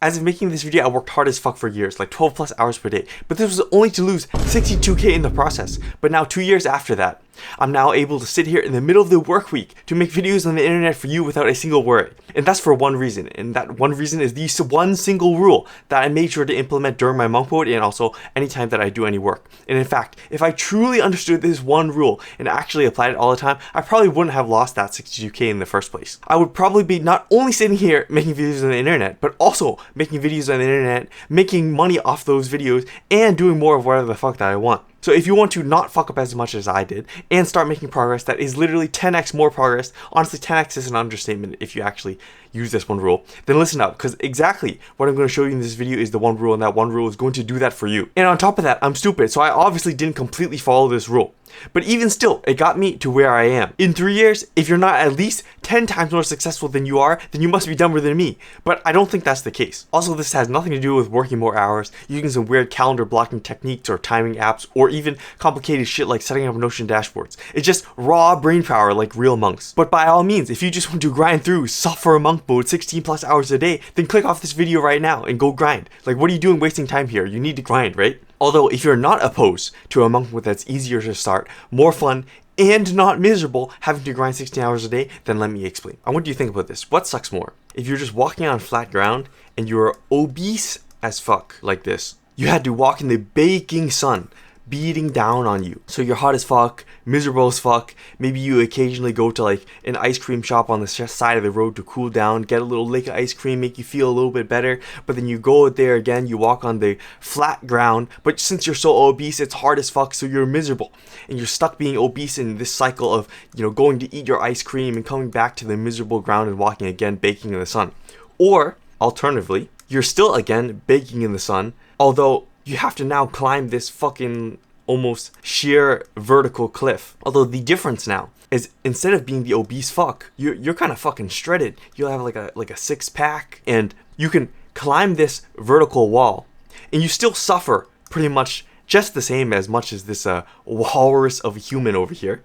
As of making this video, I worked hard as fuck for years, like 12 plus hours per day, but this was only to lose 62k in the process. But now 2 years after that, I'm now able to sit here in the middle of the work week to make videos on the internet for you without a single worry. And that's for one reason, and that one reason is the one single rule that I made sure to implement during my monk mode and also anytime that I do any work. And in fact, if I truly understood this one rule and actually applied it all the time, I probably wouldn't have lost that 62k in the first place. I would probably be not only sitting here making videos on the internet, but also making videos on the internet, making money off those videos, and doing more of whatever the fuck that I want. So if you want to not fuck up as much as I did and start making progress that is literally 10x more progress, honestly 10x is an understatement if you actually use this one rule, then listen up, because exactly what I'm going to show you in this video is the one rule, and that one rule is going to do that for you. And on top of that, I'm stupid, so I obviously didn't completely follow this rule. But even still, it got me to where I am. In 3 years, if you're not at least 10 times more successful than you are, then you must be dumber than me. But I don't think that's the case. Also, this has nothing to do with working more hours, using some weird calendar blocking techniques or timing apps, or even complicated shit like setting up Notion dashboards. It's just raw brain power like real monks. But by all means, if you just want to grind through suffer monk mode 16 plus hours a day, then click off this video right now and go grind. Like, what are you doing wasting time here? You need to grind, right? Although, if you're not opposed to a monk mode that's easier to start, more fun, and not miserable having to grind 16 hours a day, then let me explain. I want you to think about this. What sucks more? If you're just walking on flat ground and you're obese as fuck like this, you had to walk in the baking sun, beating down on you. So you're hot as fuck, miserable as fuck. Maybe you occasionally go to like an ice cream shop on the side of the road to cool down, get a little lick of ice cream, make you feel a little bit better. But then you go out there again, you walk on the flat ground. But since you're so obese, it's hard as fuck, so you're miserable. And you're stuck being obese in this cycle of, going to eat your ice cream and coming back to the miserable ground and walking again, baking in the sun. Or, alternatively, you're still again baking in the sun, although you have to now climb this fucking almost sheer vertical cliff. Although the difference now is instead of being the obese fuck, you're kind of fucking shredded. You'll have like a six pack, and you can climb this vertical wall, and you still suffer pretty much just the same as much as this walrus of a human over here.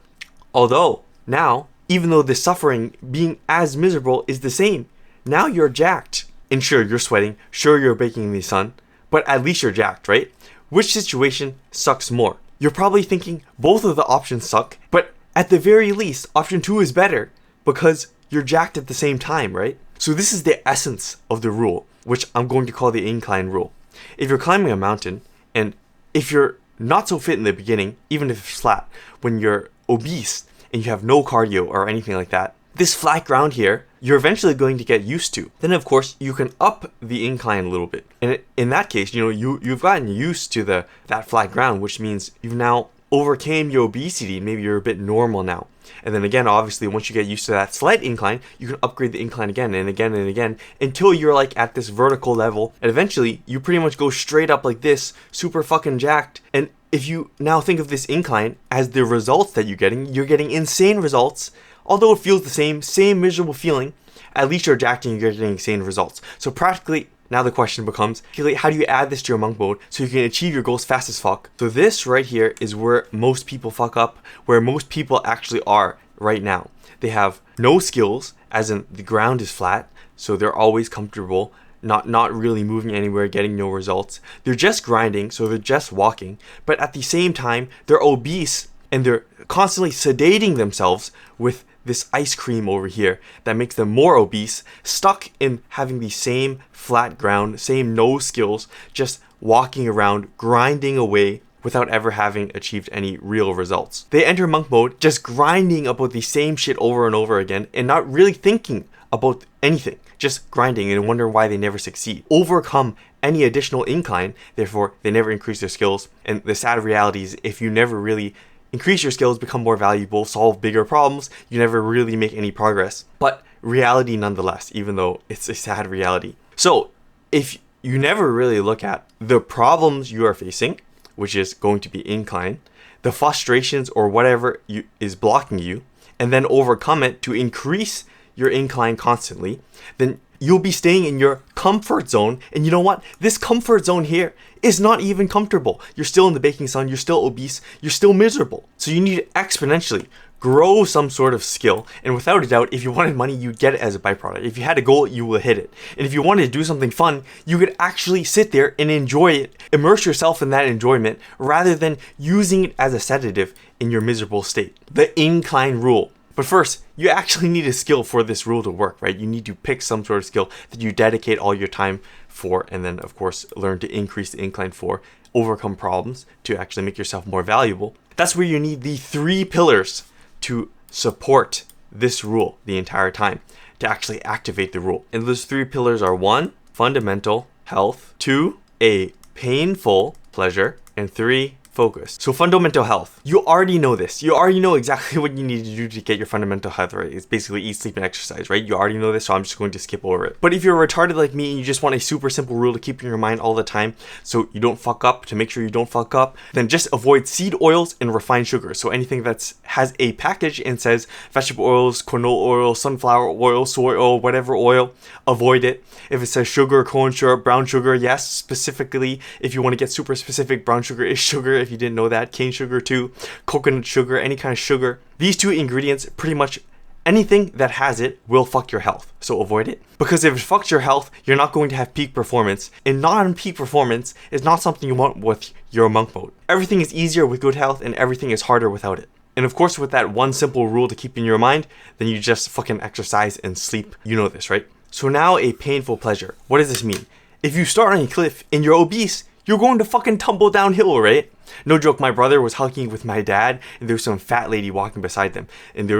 Although now, even though the suffering being as miserable is the same, now you're jacked. And sure, you're sweating, sure you're baking in the sun, but at least you're jacked, right? Which situation sucks more? You're probably thinking both of the options suck, but at the very least, option 2 is better because you're jacked at the same time, right? So this is the essence of the rule, which I'm going to call the incline rule. If you're climbing a mountain, and if you're not so fit in the beginning, even if it's flat, when you're obese and you have no cardio or anything like that, this flat ground here, you're eventually going to get used to. Then of course, you can up the incline a little bit. And in that case, you've gotten used to that flat ground, which means you've now overcame your obesity. Maybe you're a bit normal now. And then again, obviously, once you get used to that slight incline, you can upgrade the incline again and again and again until you're like at this vertical level. And eventually, you pretty much go straight up like this, super fucking jacked. And if you now think of this incline as the results that you're getting insane results. Although it feels the same miserable feeling, at least you're jacked and you're getting insane results. So practically, now the question becomes, how do you add this to your monk mode so you can achieve your goals fast as fuck? So this right here is where most people fuck up, where most people actually are right now. They have no skills, as in the ground is flat, so they're always comfortable, not really moving anywhere, getting no results. They're just grinding, so they're just walking, but at the same time, they're obese and they're constantly sedating themselves with this ice cream over here that makes them more obese, stuck in having the same flat ground, same no skills, just walking around, grinding away without ever having achieved any real results. They enter monk mode just grinding about the same shit over and over again and not really thinking about anything, just grinding and wondering why they never succeed. Overcome any additional incline, therefore they never increase their skills. And the sad reality is if you never really increase your skills, become more valuable, solve bigger problems, you never really make any progress. But reality nonetheless, even though it's a sad reality. So if you never really look at the problems you are facing, which is going to be incline, the frustrations or whatever is blocking you, and then overcome it to increase your incline constantly, then you'll be staying in your comfort zone. And you know what? This comfort zone here is not even comfortable. You're still in the baking sun, you're still obese, you're still miserable. So you need to exponentially grow some sort of skill. And without a doubt, if you wanted money, you'd get it as a byproduct. If you had a goal, you will hit it. And if you wanted to do something fun, you could actually sit there and enjoy it, immerse yourself in that enjoyment, rather than using it as a sedative in your miserable state. The incline rule. But first, you actually need a skill for this rule to work, right? You need to pick some sort of skill that you dedicate all your time for, and then of course learn to increase the incline for, overcome problems to actually make yourself more valuable. That's where you need the 3 pillars to support this rule the entire time, to actually activate the rule. And those 3 pillars are 1, fundamental health, 2, a painful pleasure, and 3, focus. So fundamental health. You already know this. You already know exactly what you need to do to get your fundamental health right. It's basically eat, sleep, and exercise, right? You already know this, so I'm just going to skip over it. But if you're retarded like me and you just want a super simple rule to keep in your mind all the time so you don't fuck up, to make sure you don't fuck up, then just avoid seed oils and refined sugar. So anything that has a package and says vegetable oils, canola oil, sunflower oil, soy oil, whatever oil, avoid it. If it says sugar, corn syrup, brown sugar, yes, specifically, if you want to get super specific, brown sugar is sugar. If you didn't know that, cane sugar too, coconut sugar, any kind of sugar. These 2 ingredients, pretty much anything that has it will fuck your health. So avoid it. Because if it fucks your health, you're not going to have peak performance. And non-peak performance is not something you want with your monk mode. Everything is easier with good health and everything is harder without it. And of course, with that one simple rule to keep in your mind, then you just fucking exercise and sleep. You know this, right? So now a painful pleasure. What does this mean? If you start on a cliff and you're obese, you're going to fucking tumble downhill, right? No joke, my brother was hiking with my dad and there was some fat lady walking beside them. And they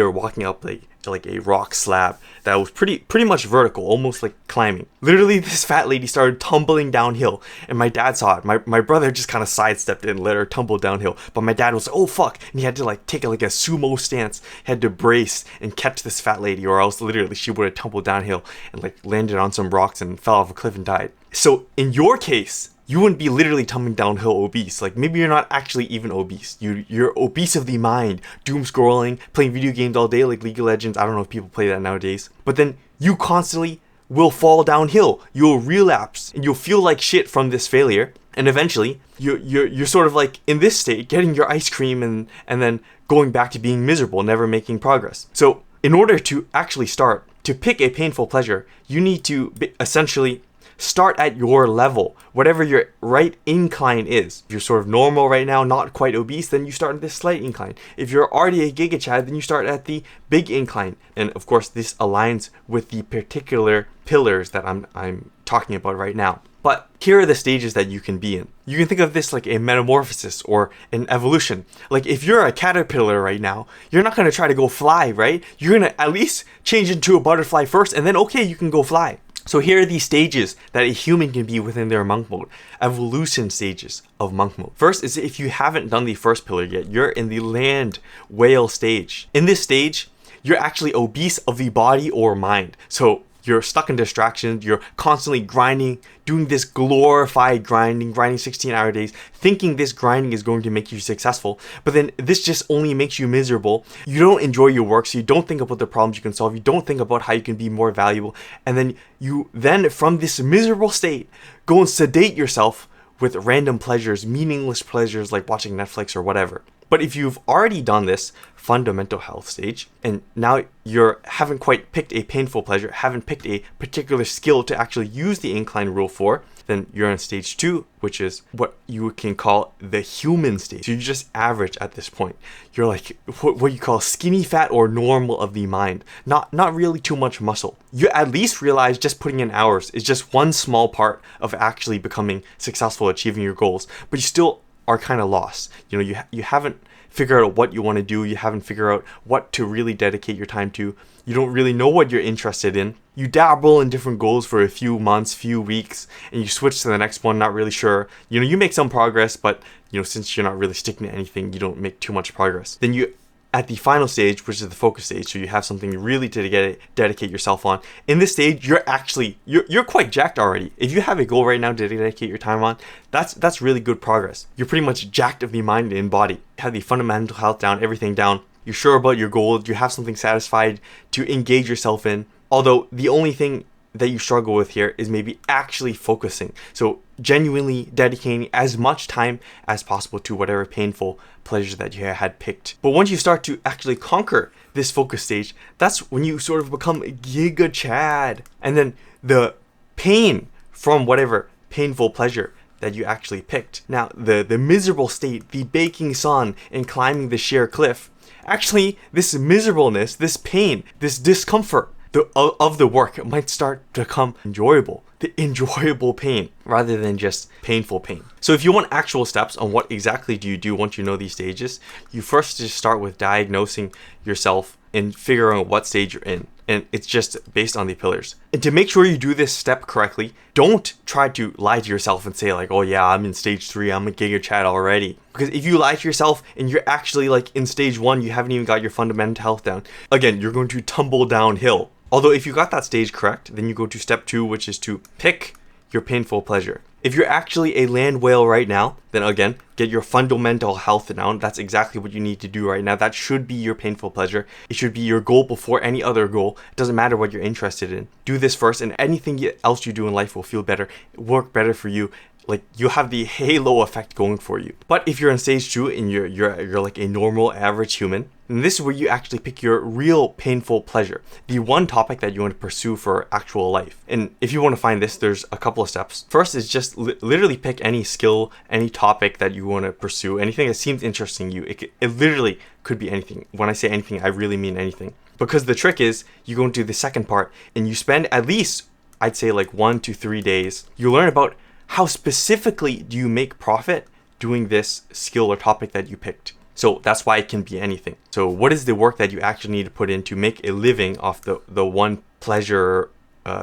were walking up like a rock slab that was pretty much vertical, almost like climbing. Literally, this fat lady started tumbling downhill and my dad saw it. My brother just kind of sidestepped it and let her tumble downhill. But my dad was like, oh fuck. And he had to like take like a sumo stance, had to brace and catch this fat lady, or else literally she would have tumbled downhill and like landed on some rocks and fell off a cliff and died. So in your case, you wouldn't be literally tumbling downhill obese. Like maybe you're not actually even obese. You're obese of the mind, doom scrolling, playing video games all day like League of Legends. I don't know if people play that nowadays. But then you constantly will fall downhill. You'll relapse and you'll feel like shit from this failure. And eventually you're sort of like in this state, getting your ice cream and then going back to being miserable, never making progress. So in order to actually start to pick a painful pleasure, you need to essentially start at your level, whatever your right incline is. If you're sort of normal right now, not quite obese, then you start at this slight incline. If you're already a Giga Chad, then you start at the big incline. And of course, this aligns with the particular pillars that I'm talking about right now. But here are the stages that you can be in. You can think of this like a metamorphosis or an evolution. Like if you're a caterpillar right now, you're not going to try to go fly, right? You're going to at least change into a butterfly first, and then okay, you can go fly. So here are the stages that a human can be within their monk mode. Evolution stages of monk mode. First is if you haven't done the first pillar yet, you're in the land whale stage. In this stage, you're actually obese of the body or mind. So you're stuck in distractions, you're constantly grinding, doing this glorified grinding 16-hour days, thinking this grinding is going to make you successful, but then this just only makes you miserable. You don't enjoy your work, so you don't think about the problems you can solve, you don't think about how you can be more valuable, and then you from this miserable state, go and sedate yourself with random pleasures, meaningless pleasures like watching Netflix or whatever. But if you've already done this fundamental health stage, and now you haven't quite picked a painful pleasure, haven't picked a particular skill to actually use the incline rule for, then you're in stage 2, which is what you can call the human stage. So you're just average at this point. You're like what you call skinny fat or normal of the mind. Not really too much muscle. You at least realize just putting in hours is just one small part of actually becoming successful, achieving your goals, but you still are kind of lost. You haven't figured out what you want to do. You haven't figured out what to really dedicate your time to. You don't really know what you're interested in. You dabble in different goals for a few months, few weeks, and you switch to the next one, not really sure. You make some progress, but since you're not really sticking to anything, you don't make too much progress. Then you at the final stage, which is the focus stage, so you have something really to dedicate yourself on. In this stage, you're quite jacked already. If you have a goal right now to dedicate your time on, that's really good progress. You're pretty much jacked of the mind and body. You have the fundamental health down, everything down. You're sure about your goal. You have something satisfied to engage yourself in. Although the only thing that you struggle with here is maybe actually focusing. So genuinely dedicating as much time as possible to whatever painful pleasure that you had picked. But once you start to actually conquer this focus stage, that's when you sort of become Giga Chad. And then the pain from whatever painful pleasure that you actually picked. Now, the miserable state, the baking sun, and climbing the sheer cliff, actually, this miserableness, this pain, this discomfort of the work might start to become enjoyable. The enjoyable pain rather than just painful pain. So if you want actual steps on what exactly do you do once you know these stages, you first just start with diagnosing yourself and figuring out what stage you're in. And it's just based on the pillars. And to make sure you do this step correctly, don't try to lie to yourself and say like, oh yeah, I'm in stage 3, I'm a Giga Chad already. Because if you lie to yourself and you're actually like in stage 1, you haven't even got your fundamental health down, again, you're going to tumble downhill. Although if you got that stage correct, then you go to step 2, which is to pick your painful pleasure. If you're actually a land whale right now, then again, get your fundamental health down. That's exactly what you need to do right now. That should be your painful pleasure. It should be your goal before any other goal. It doesn't matter what you're interested in. Do this first, and anything else you do in life will feel better, work better for you. Like, you have the halo effect going for you. But if you're in stage 2 and you're like a normal average human, then this is where you actually pick your real painful pleasure, the one topic that you want to pursue for actual life. And if you want to find this, there's a couple of steps. First is just literally pick any skill, any topic that you want to pursue, anything that seems interesting to you. It literally could be anything. When I say anything, I really mean anything. Because the trick is, you go into the second part and you spend at least, I'd say like 1 to 3 days. You learn about how specifically do you make profit doing this skill or topic that you picked. So that's why it can be anything. So what is the work that you actually need to put in to make a living off the one pleasure,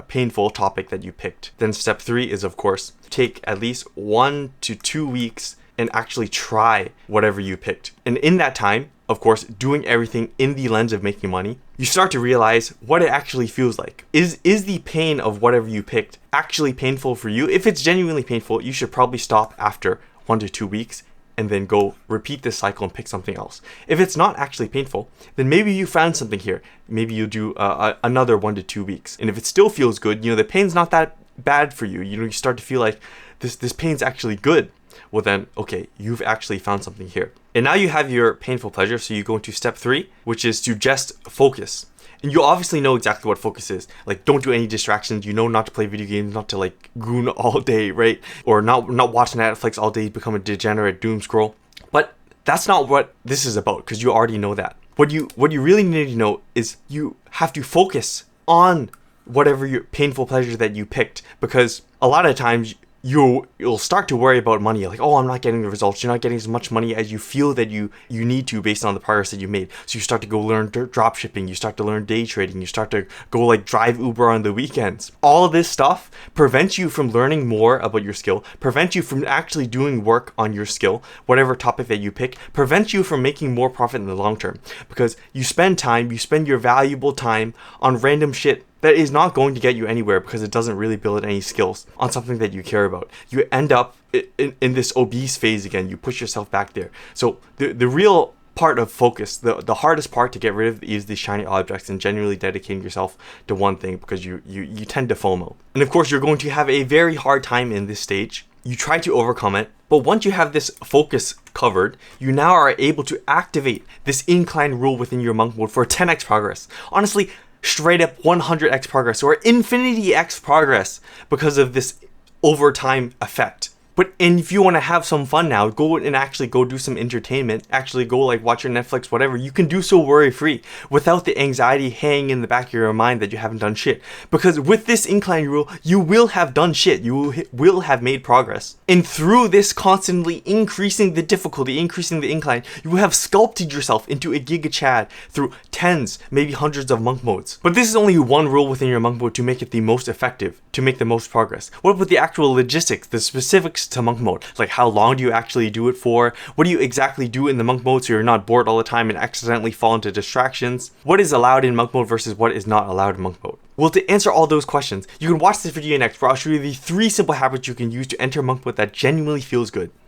painful topic that you picked? Then step 3 is, of course, take at least 1 to 2 weeks and actually try whatever you picked. And in that time, of course, doing everything in the lens of making money, you start to realize what it actually feels like. Is the pain of whatever you picked actually painful for you? If it's genuinely painful, you should probably stop after 1 to 2 weeks and then go repeat this cycle and pick something else. If it's not actually painful, then maybe you found something here. Maybe you do another 1 to 2 weeks. And if it still feels good, the pain's not that bad for you. You start to feel like this pain's actually good. Well then, okay, you've actually found something here. And now you have your painful pleasure, so you go into step 3, which is to just focus. And you obviously know exactly what focus is. Like, don't do any distractions. You know not to play video games, not to like goon all day, right? Or not watch Netflix all day, become a degenerate doom scroll. But that's not what this is about, because you already know that. What you really need to know is you have to focus on whatever your painful pleasure that you picked, because a lot of times you'll start to worry about money, like, oh, I'm not getting the results. You're not getting as much money as you feel that you need to based on the progress that you made. So you start to go learn drop shipping, you start to learn day trading, you start to go like drive Uber on the weekends. All of this stuff prevents you from learning more about your skill, prevents you from actually doing work on your skill, whatever topic that you pick, prevents you from making more profit in the long term, because you spend your valuable time on random shit that is not going to get you anywhere, because it doesn't really build any skills on something that you care about. You end up in this obese phase again. You push yourself back there. So the real part of focus, the hardest part to get rid of, is these shiny objects and genuinely dedicating yourself to one thing, because you tend to FOMO. And of course, you're going to have a very hard time in this stage. You try to overcome it, but once you have this focus covered, you now are able to activate this incline rule within your monk mode for 10x progress. Honestly, straight up 100x progress or infinity x progress because of this overtime effect. But if you want to have some fun now, go and actually go do some entertainment, actually go like watch your Netflix, whatever, you can do so worry-free without the anxiety hanging in the back of your mind that you haven't done shit. Because with this incline rule, you will have done shit. You will have made progress. And through this constantly increasing the difficulty, increasing the incline, you will have sculpted yourself into a Giga Chad through tens, maybe hundreds of monk modes. But this is only one rule within your monk mode to make it the most effective, to make the most progress. What about the actual logistics, the specifics to monk mode? Like, how long do you actually do it for? What do you exactly do in the monk mode so you're not bored all the time and accidentally fall into distractions? What is allowed in monk mode versus what is not allowed in monk mode? Well, to answer all those questions, you can watch this video next, where I'll show you the 3 simple habits you can use to enter monk mode that genuinely feels good.